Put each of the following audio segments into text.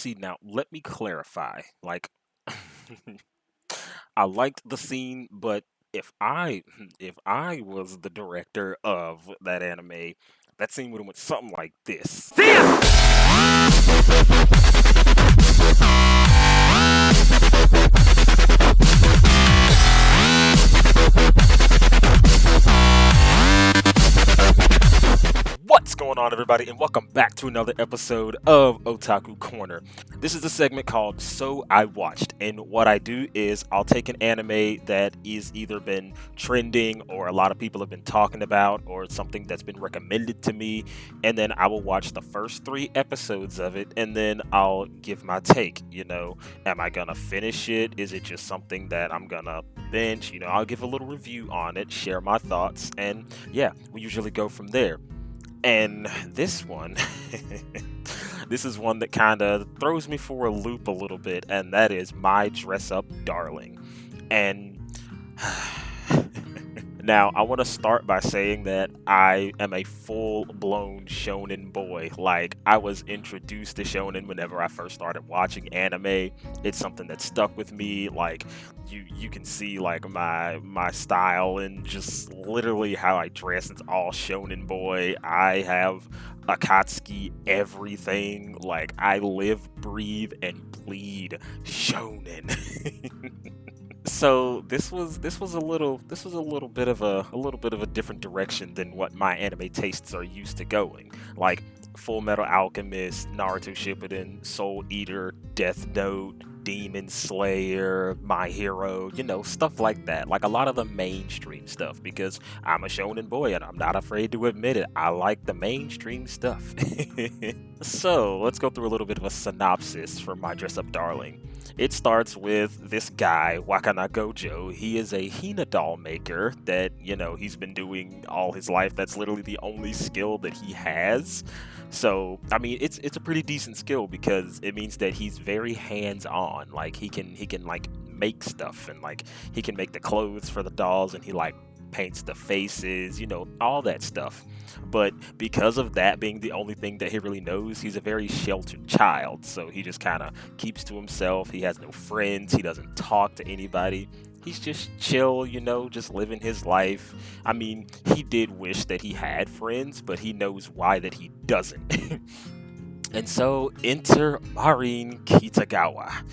See, now let me clarify. Like, I liked the scene, but if I was the director of that anime, that scene would have went something like this. See ya! What's going on, everybody, and welcome back to another episode of Otaku Corner. This is a segment called So I Watched, and what I do is I'll take an anime that is either been trending or a lot of people have been talking about or something that's been recommended to me, and then I will watch the first 3 episodes of it, and then I'll give my take. Am I gonna finish it? Is it just something that I'm gonna binge? I'll give a little review on it, share my thoughts, and yeah, we usually go from there. And this one, this is one that kind of throws me for a loop a little bit, and that is My Dress Up Darling. And now, I want to start by saying that I am a full-blown shonen boy. Like, I was introduced to shonen whenever I first started watching anime. It's something that stuck with me. Like, you can see like my style and just literally how I dress. It's all shonen boy. I have Akatsuki everything. Like, I live, breathe, and bleed shonen. So this was a little bit of a different direction than what my anime tastes are used to going. Like Full Metal Alchemist, Naruto Shippuden, Soul Eater, Death Note, Demon Slayer, My Hero, stuff like that. Like a lot of the mainstream stuff, because I'm a shonen boy and I'm not afraid to admit it. I like the mainstream stuff. So let's go through a little bit of a synopsis for My Dress Up Darling. It starts with this guy, Wakana Gojo. He is a Hina doll maker that, he's been doing all his life. That's literally the only skill that he has. So, I mean, it's a pretty decent skill because it means that he's very hands-on. Like he can like make stuff, and like he can make the clothes for the dolls, and he like paints the faces, all that stuff. But because of that being the only thing that he really knows, he's a very sheltered child. So he just kind of keeps to himself. He has no friends. He doesn't talk to anybody. He's just chill, just living his life. I mean, he did wish that he had friends, but he knows why that he doesn't. And so enter Marin Kitagawa.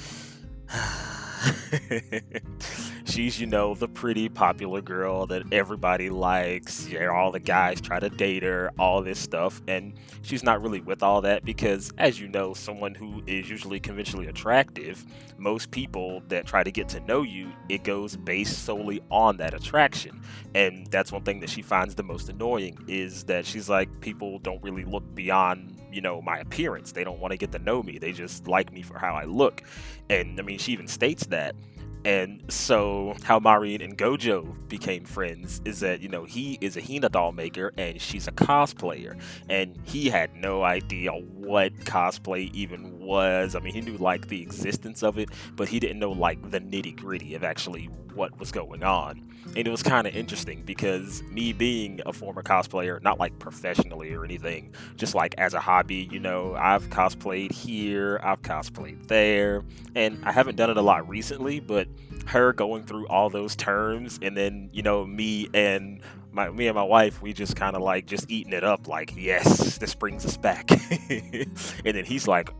She's, the pretty popular girl that everybody likes. Yeah, all the guys try to date her, all this stuff. And she's not really with all that because, as you know, someone who is usually conventionally attractive, most people that try to get to know you, it goes based solely on that attraction. And that's one thing that she finds the most annoying, is that she's like, people don't really look beyond my appearance. They don't want to get to know me. They just like me for how I look. And I mean, she even states that. And so how Marin and Gojo became friends is that, he is a Hina doll maker and she's a cosplayer. And he had no idea what cosplay even was. I mean, he knew like the existence of it, but he didn't know like the nitty gritty of actually what was going on. And it was kind of interesting because me being a former cosplayer, not like professionally or anything, just like as a hobby, I've cosplayed here, I've cosplayed there, and I haven't done it a lot recently, but her going through all those terms, and then, me and my wife, we just kind of like just eating it up, like, yes, this brings us back. And then he's like,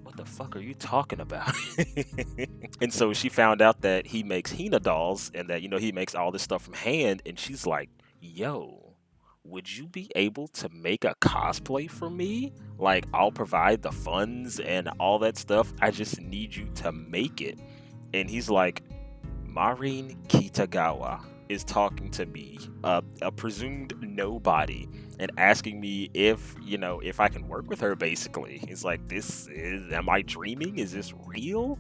what the fuck are you talking about? And so she found out that he makes Hina dolls and that, he makes all this stuff from hand. And she's like, yo, would you be able to make a cosplay for me? Like, I'll provide the funds and all that stuff. I just need you to make it. And he's like, Marin Kitagawa is talking to me, a presumed nobody, and asking me if I can work with her, basically. He's like, am I dreaming? Is this real?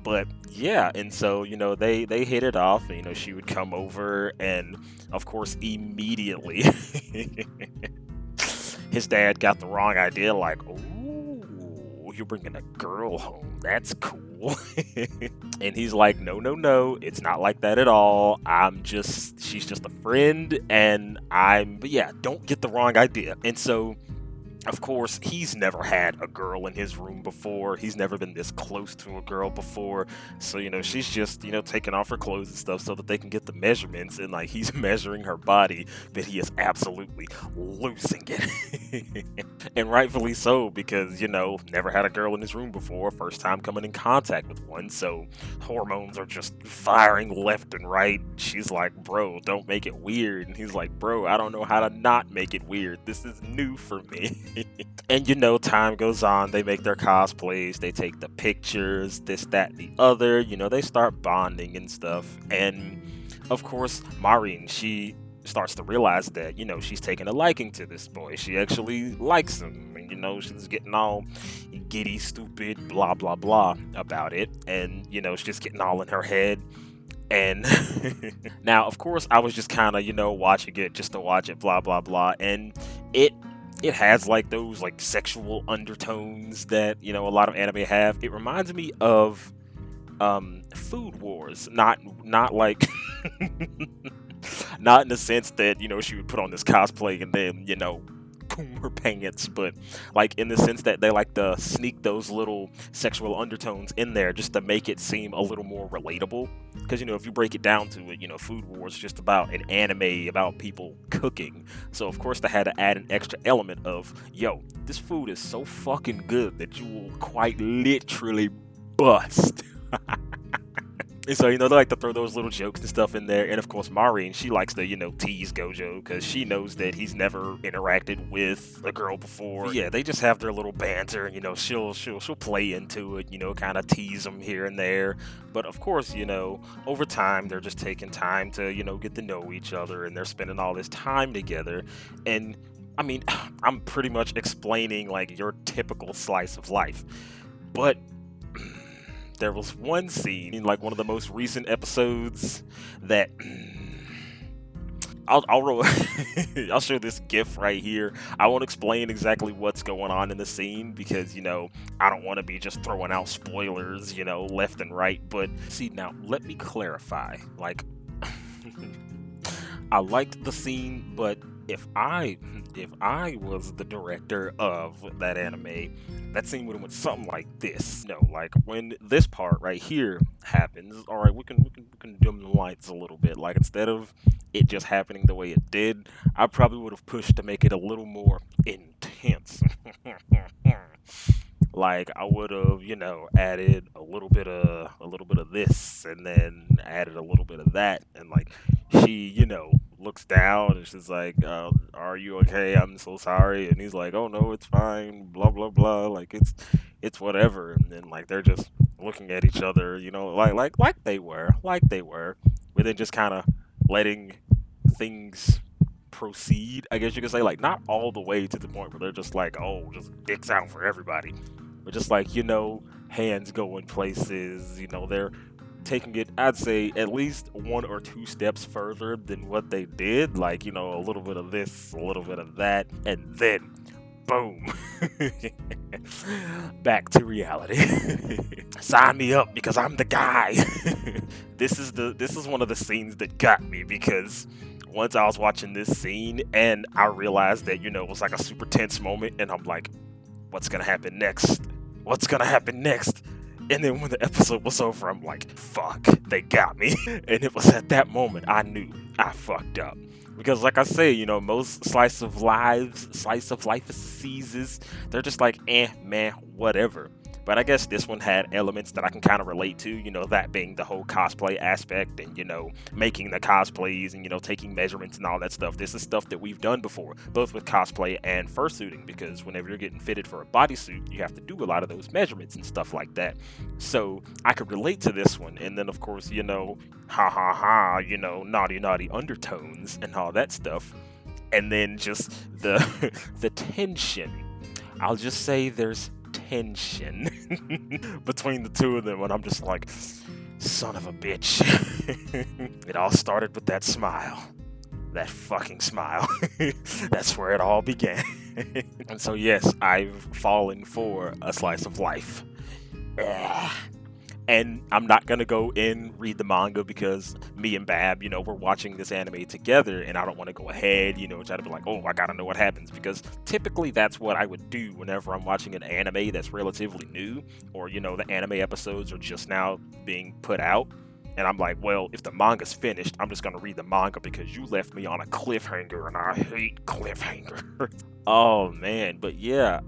But yeah, and so, they hit it off, and, she would come over, and of course, immediately, his dad got the wrong idea, like, oh, you're bringing a girl home. That's cool. And he's like, no, it's not like that at all. She's just a friend, and but yeah, don't get the wrong idea. And so Of course, he's never had a girl in his room before. He's never been this close to a girl before. So, she's just, taking off her clothes and stuff so that they can get the measurements. And, like, he's measuring her body, but he is absolutely losing it. And rightfully so, because, never had a girl in his room before. First time coming in contact with one. So, hormones are just firing left and right. She's like, bro, don't make it weird. And he's like, bro, I don't know how to not make it weird. This is new for me. And time goes on, they make their cosplays, they take the pictures, this, that, and the other, they start bonding and stuff. And of course, Maureen, she starts to realize that, she's taking a liking to this boy. She actually likes him. And, she's getting all giddy, stupid, blah, blah, blah about it. And, she's just getting all in her head. And now, of course, I was just kind of, watching it just to watch it, blah, blah, blah. And it has like those like sexual undertones that, a lot of anime have. It reminds me of Food Wars. Not like not in the sense that, she would put on this cosplay and then, boom her pants, but like in the sense that they like to sneak those little sexual undertones in there just to make it seem a little more relatable. Because if you break it down to it, Food Wars is just about an anime about people cooking. So of course they had to add an extra element of, yo, this food is so fucking good that you will quite literally bust. And so, they like to throw those little jokes and stuff in there. And of course, Maureen, she likes to, tease Gojo because she knows that he's never interacted with a girl before. But yeah, they just have their little banter. She'll play into it, kind of tease them here and there. But of course, over time, they're just taking time to, get to know each other, and they're spending all this time together. And I mean, I'm pretty much explaining like your typical slice of life. But there was one scene in like one of the most recent episodes that I'll show this GIF right here. I won't explain exactly what's going on in the scene because I don't want to be just throwing out spoilers left and right. But see, now let me clarify. Like, I liked the scene, but if I was the director of that anime, that scene would have went something like this. Like when this part right here happens, all right, we can dim the lights a little bit. Like instead of it just happening the way it did, I probably would have pushed to make it a little more intense. Like I would have, added a little bit of this, and then added a little bit of that, and like she, looks down and she's like, "Are you okay? I'm so sorry." And he's like, "Oh no, it's fine." Blah blah blah. Like it's whatever. And then like they're just looking at each other, like they were, but then just kind of letting things proceed. I guess you could say, like not all the way to the point where they're just like, "Oh, just dicks out for everybody," but just like hands going places. They're taking it, I'd say, at least one or two steps further than what they did. Like, a little bit of this, a little bit of that, and then boom. Back to reality. Sign me up because I'm the guy. This is one of the scenes that got me because once I was watching this scene and I realized that, it was like a super tense moment, and I'm like, what's gonna happen next? What's gonna happen next? And then when the episode was over, I'm like, fuck, they got me. And it was at that moment I knew I fucked up. Because like I say, most slice of life diseases, they're just like, man, whatever. But I guess this one had elements that I can kind of relate to, that being the whole cosplay aspect and, making the cosplays and, taking measurements and all that stuff. This is stuff that we've done before, both with cosplay and fursuiting, because whenever you're getting fitted for a bodysuit, you have to do a lot of those measurements and stuff like that. So I could relate to this one. And then, of course, naughty undertones and all that stuff. And then just the tension. I'll just say there's tension between the two of them, and I'm just like, son of a bitch. It all started with that smile. That fucking smile. That's where it all began. And so yes, I've fallen for a slice of life. And I'm not gonna go and read the manga because me and Bab, we're watching this anime together, and I don't want to go ahead, try to be like, oh, I gotta know what happens, because typically that's what I would do whenever I'm watching an anime that's relatively new, or the anime episodes are just now being put out. And I'm like, well, if the manga's finished, I'm just gonna read the manga because you left me on a cliffhanger, and I hate cliffhangers. Oh man, but yeah,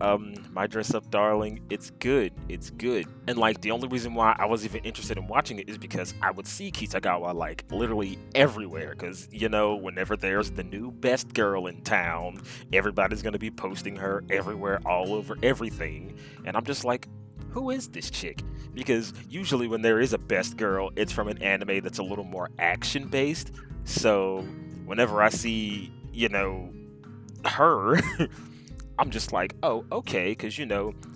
my dress up darling, it's good. It's good. And like the only reason why I was even interested in watching it is because I would see Kitagawa like literally everywhere. Cause whenever there's the new best girl in town, everybody's gonna be posting her everywhere, all over everything. And I'm just like, who is this chick? Because usually when there is a best girl, it's from an anime that's a little more action based. So whenever I see, her, I'm just like, oh, okay, because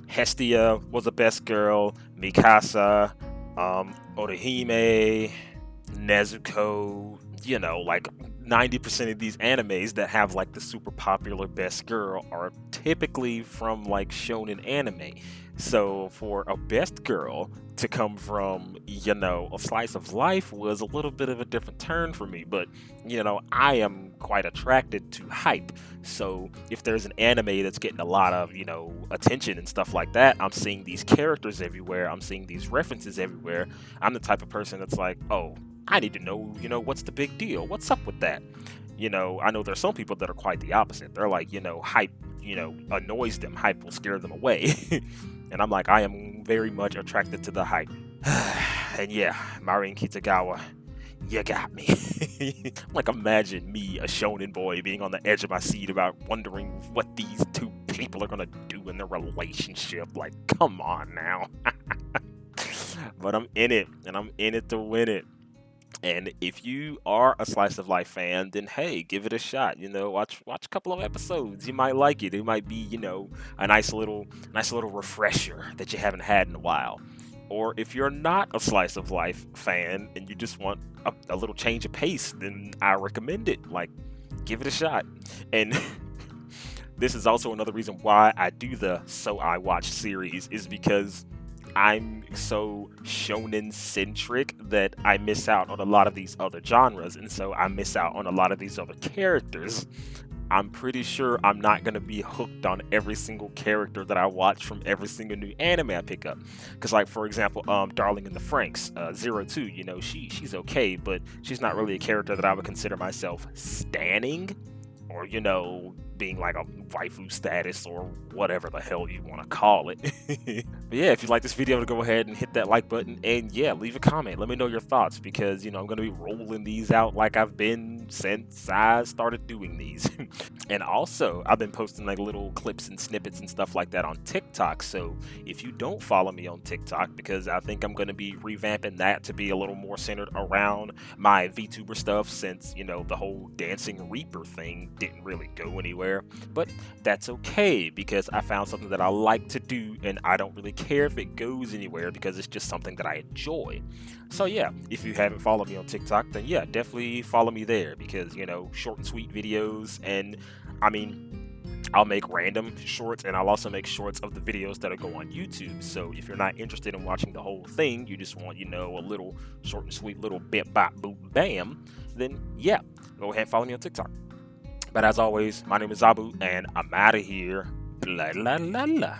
Hestia was a best girl, Mikasa, Orihime, Nezuko, like 90% of these animes that have like the super popular best girl are typically from like shonen anime. So for a best girl to come from, a slice of life was a little bit of a different turn for me. But, I am quite attracted to hype. So if there's an anime that's getting a lot of, attention and stuff like that, I'm seeing these characters everywhere. I'm seeing these references everywhere. I'm the type of person that's like, oh, I need to know, what's the big deal? What's up with that? I know there's some people that are quite the opposite. They're like, hype, annoys them. Hype will scare them away. And I'm like, I am very much attracted to the hype. And yeah, Marin Kitagawa, you got me. Like, imagine me, a shonen boy, being on the edge of my seat about wondering what these two people are gonna do in their relationship. Like, come on now. But I'm in it, and I'm in it to win it. And if you are a slice of life fan, then hey, give it a shot. Watch a couple of episodes. You might like it. It might be, a nice little refresher that you haven't had in a while. Or if you're not a slice of life fan and you just want a little change of pace, then I recommend it. Like, give it a shot. And this is also another reason why I do the So I Watch series, is because I'm so shonen centric that I miss out on a lot of these other genres, and so I miss out on a lot of these other characters. I'm pretty sure I'm not going to be hooked on every single character that I watch from every single new anime I pick up. Because, like, for example, Darling in the Franxx, 02, she's okay, but she's not really a character that I would consider myself standing, or, being like a waifu status, or whatever the hell you want to call it. But yeah, if you like this video, go ahead and hit that like button, and yeah, leave a comment. Let me know your thoughts, because I'm going to be rolling these out like I've been since I started doing these. And also, I've been posting like little clips and snippets and stuff like that on TikTok. So if you don't follow me on TikTok, because I think I'm going to be revamping that to be a little more centered around my VTuber stuff, since the whole Dancing Reaper thing didn't really go anywhere. But that's okay, because I found something that I like to do, and I don't really care if it goes anywhere, because it's just something that I enjoy. So yeah, if you haven't followed me on TikTok, then yeah, definitely follow me there, because short and sweet videos, and I mean, I'll make random shorts, and I'll also make shorts of the videos that go on YouTube. So if you're not interested in watching the whole thing, you just want a little short and sweet little bit bop boop bam, then yeah, go ahead and follow me on TikTok. But as always, my name is Zabu, and I'm out of here. Blah, la, la, la.